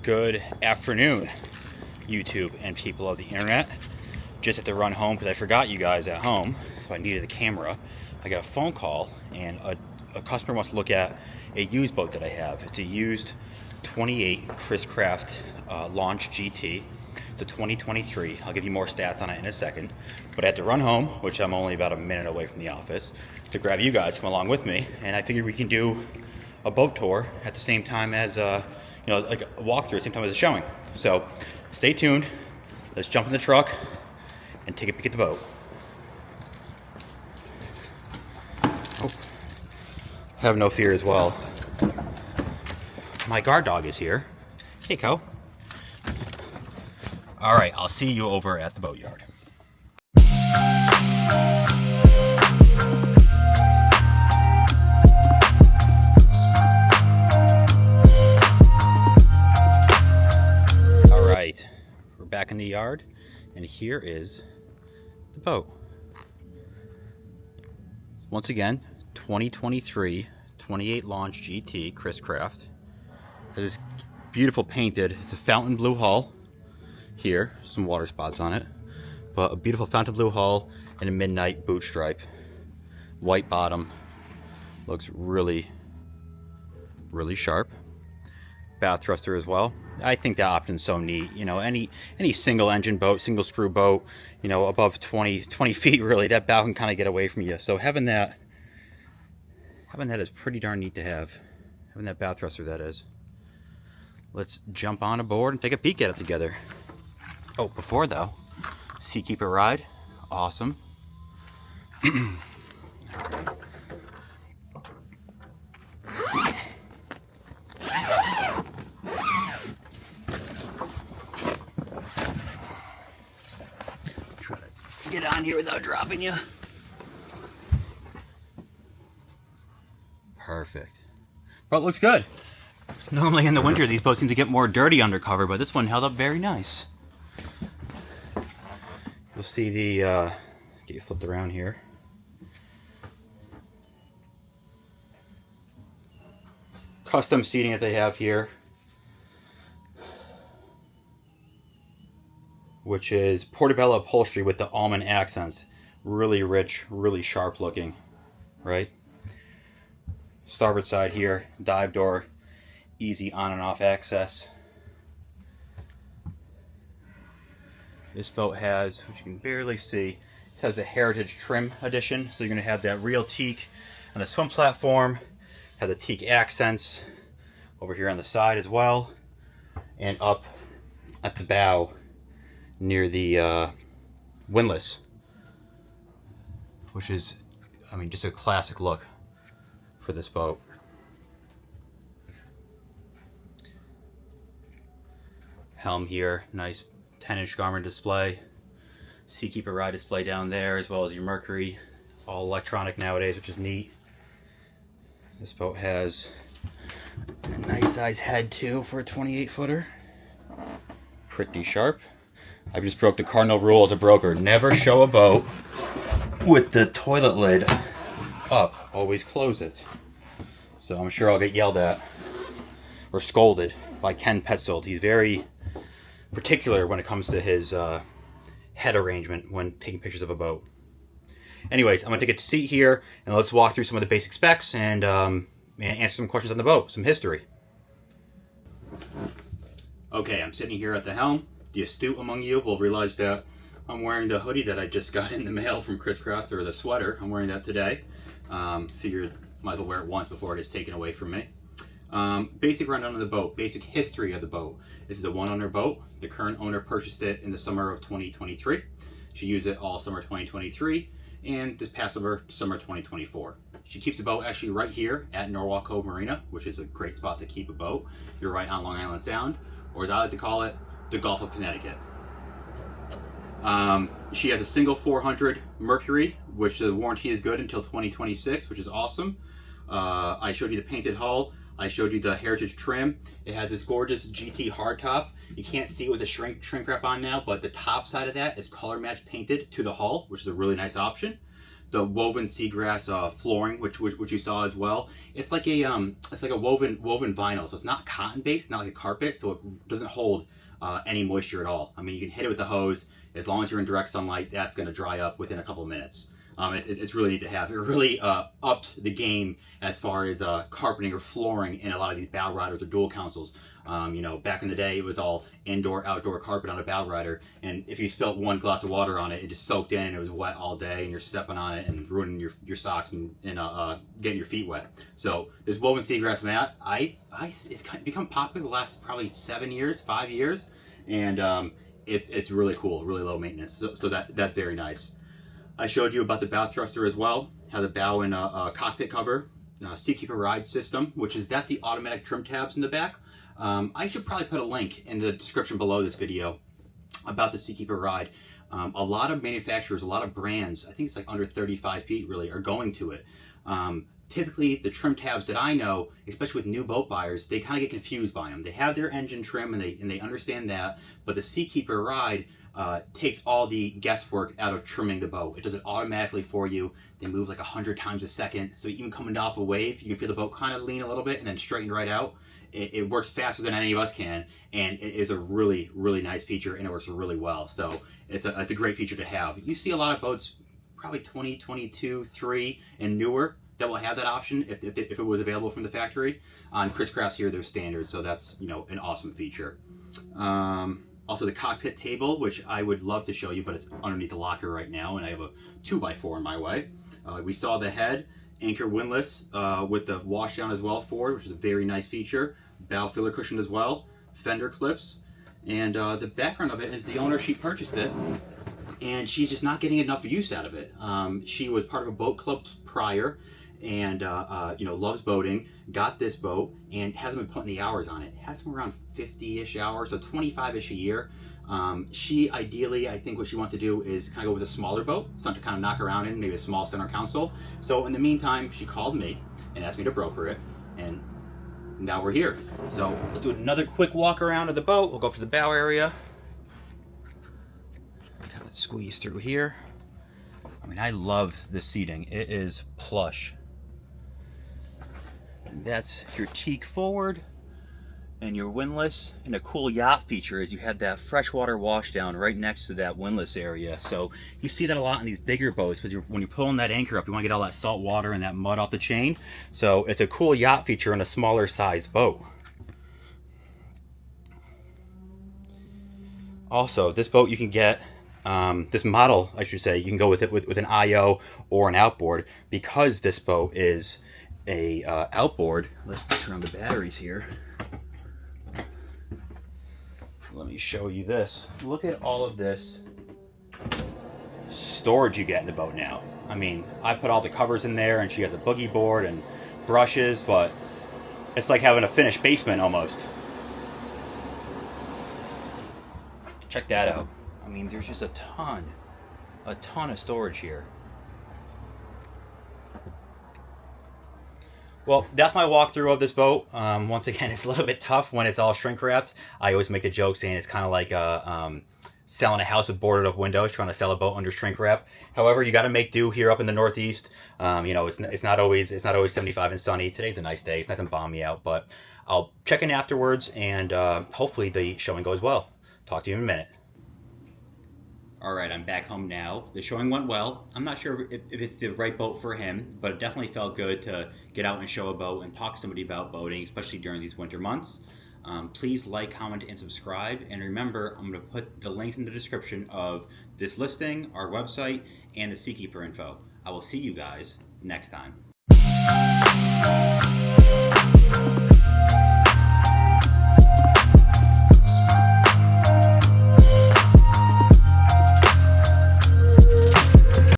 Good afternoon, YouTube and people of the internet. Just had to run home because I forgot you guys at home, so I needed the camera. I got a phone call, and a customer wants to look at a used boat that I have. It's a used 28 Chris Craft Launch GT. It's a 2023. I'll give you more stats on it in a second. But I had to run home, which I'm only about a minute away from the office, to grab you guys to come along with me. And I figured we can do a boat tour at the same time as like a walkthrough at the same time as a showing. So stay tuned. Let's jump in the truck and take a peek at the boat. Oh, have no fear as well. My guard dog is here. Hey, Co. All right, I'll see you over at the boatyard. Back in the yard, and here is the boat. Once again, 2023 28 Launch GT Chris Craft. Has this beautiful painted, it's a fountain blue hull here, some water spots on it, but a beautiful fountain blue hull and a midnight boot stripe, white bottom, looks really sharp. Bath thruster as well. I think that option's so neat. You know, any single engine boat, single screw boat, you know, above 20 feet, really, that bow can kind of get away from you. So having that is pretty darn neat to have. Having that bath thruster, that is. Let's jump on aboard and take a peek at it together. Oh, before though, Seakeeper ride, awesome. Get on here without dropping you. Perfect. Boat looks good. Normally in the winter these boats seem to get more dirty undercover, but this one held up very nice. You'll see the get you flipped around here. Custom seating that they have here, which is Portobello upholstery with the almond accents. Really rich, really sharp looking, right? Starboard side here, dive door, easy on and off access. This boat has, which you can barely see, it has a heritage trim edition. So you're gonna have that real teak on the swim platform, have the teak accents over here on the side as well, and up at the bow near the windlass, which is, I mean, just a classic look for this boat. Helm here, nice 10-inch Garmin display. Seakeeper ride display down there, as well as your Mercury, all electronic nowadays, which is neat. This boat has a nice size head too for a 28-footer. Pretty sharp. I just broke the cardinal rule as a broker. Never show a boat with the toilet lid up. Always close it. So I'm sure I'll get yelled at or scolded by Ken Petzold. He's very particular when it comes to his head arrangement when taking pictures of a boat. Anyways, I'm going to take a seat here and let's walk through some of the basic specs and answer some questions on the boat, some history. Okay, I'm sitting here at the helm. The astute among you will realize that I'm wearing the hoodie that I just got in the mail from Chris Craft, or the sweater. I'm wearing that today. Figured might as well wear it once before it is taken away from me. Basic rundown of the boat, basic history of the boat. This is a one-owner boat. The current owner purchased it in the summer of 2023. She used it all summer 2023 and this past summer 2024. She keeps the boat actually right here at Norwalk Cove Marina, which is a great spot to keep a boat. You're right on Long Island Sound, or as I like to call it, the Gulf of Connecticut. She has a single 400 Mercury, which the warranty is good until 2026, which is awesome. I showed you the painted hull. I showed you the heritage trim. It has this gorgeous GT hardtop. You can't see it with the shrink wrap on now, but the top side of that is color match painted to the hull, which is a really nice option. the woven seagrass flooring, which you saw as well. It's like a woven vinyl, so it's not cotton based, not like a carpet, so it doesn't hold any moisture at all. I mean, you can hit it with the hose. As long as you're in direct sunlight, that's going to dry up within a couple of minutes. It's really neat to have. It really upped the game as far as carpeting or flooring in a lot of these bow riders or dual consoles. You know, back in the day, it was all indoor, outdoor carpet on a bow rider, and if you spilt one glass of water on it, it just soaked in, and it was wet all day, and you're stepping on it and ruining your socks and getting your feet wet. So this woven seagrass mat, it's become popular the last probably 5 years, and it's really cool, really low maintenance. So that's very nice. I showed you about the bow thruster as well, how the bow and cockpit cover, Seakeeper Ride system, that's the automatic trim tabs in the back. I should probably put a link in the description below this video about the Seakeeper Ride. A lot of manufacturers, a lot of brands, I think it's like under 35 feet really, are going to it. Typically the trim tabs that I know, especially with new boat buyers, they kind of get confused by them. They have their engine trim and they understand that, but the Seakeeper Ride takes all the guesswork out of trimming the boat. It does it automatically for you. They move like 100 times a second, so even coming off a wave, you can feel the boat kind of lean a little bit and then straighten right out. It works faster than any of us can, and it is a really, really nice feature, and it works really well. So it's a great feature to have. You see a lot of boats, probably 2022, 3, and newer, that will have that option if it was available from the factory. On Chris Craft's here, they're standard, so that's, you know, an awesome feature. Also the cockpit table, which I would love to show you, but it's underneath the locker right now, and I have a 2x4 in my way. We saw the head, anchor windlass with the washdown as well forward, which is a very nice feature. Bow filler cushion as well, fender clips, and the background of it is the owner, she purchased it, and she's just not getting enough use out of it. She was part of a boat club prior, and you know, loves boating, got this boat, and hasn't been putting the hours on it. It has somewhere around 50-ish hours, so 25-ish a year. She ideally, I think what she wants to do is kind of go with a smaller boat, something to kind of knock around in, maybe a small center console. So in the meantime, she called me and asked me to broker it, and now we're here. So let's do another quick walk around of the boat. We'll go for the bow area. Kind of squeeze through here. I mean, I love the seating. It is plush. And that's your teak forward and your windlass. And a cool yacht feature is you have that freshwater washdown right next to that windlass area. So you see that a lot in these bigger boats, but when you're pulling that anchor up, you want to get all that salt water and that mud off the chain. So it's a cool yacht feature in a smaller size boat. Also, this boat you can get, this model, I should say, you can go with it with an IO or an outboard. Because this boat is a outboard, let's turn on the batteries here. Let me show you this. Look at all of this storage you get in the boat now. I mean, I put all the covers in there, and she has a boogie board and brushes, but it's like having a finished basement almost. Check that out. I mean, there's just a ton of storage here. Well, that's my walkthrough of this boat. Once again, it's a little bit tough when it's all shrink wrapped. I always make the joke saying it's kind of like selling a house with boarded up windows, trying to sell a boat under shrink wrap. However, you got to make do here up in the Northeast. You know, it's not always 75 and sunny. Today's a nice day. It's nothing balmy out, but I'll check in afterwards, and hopefully the showing goes well. Talk to you in a minute. Alright, I'm back home now. The showing went well. I'm not sure if it's the right boat for him, but it definitely felt good to get out and show a boat and talk to somebody about boating, especially during these winter months. Please like, comment, and subscribe. And remember, I'm going to put the links in the description of this listing, our website, and the Seakeeper info. I will see you guys next time.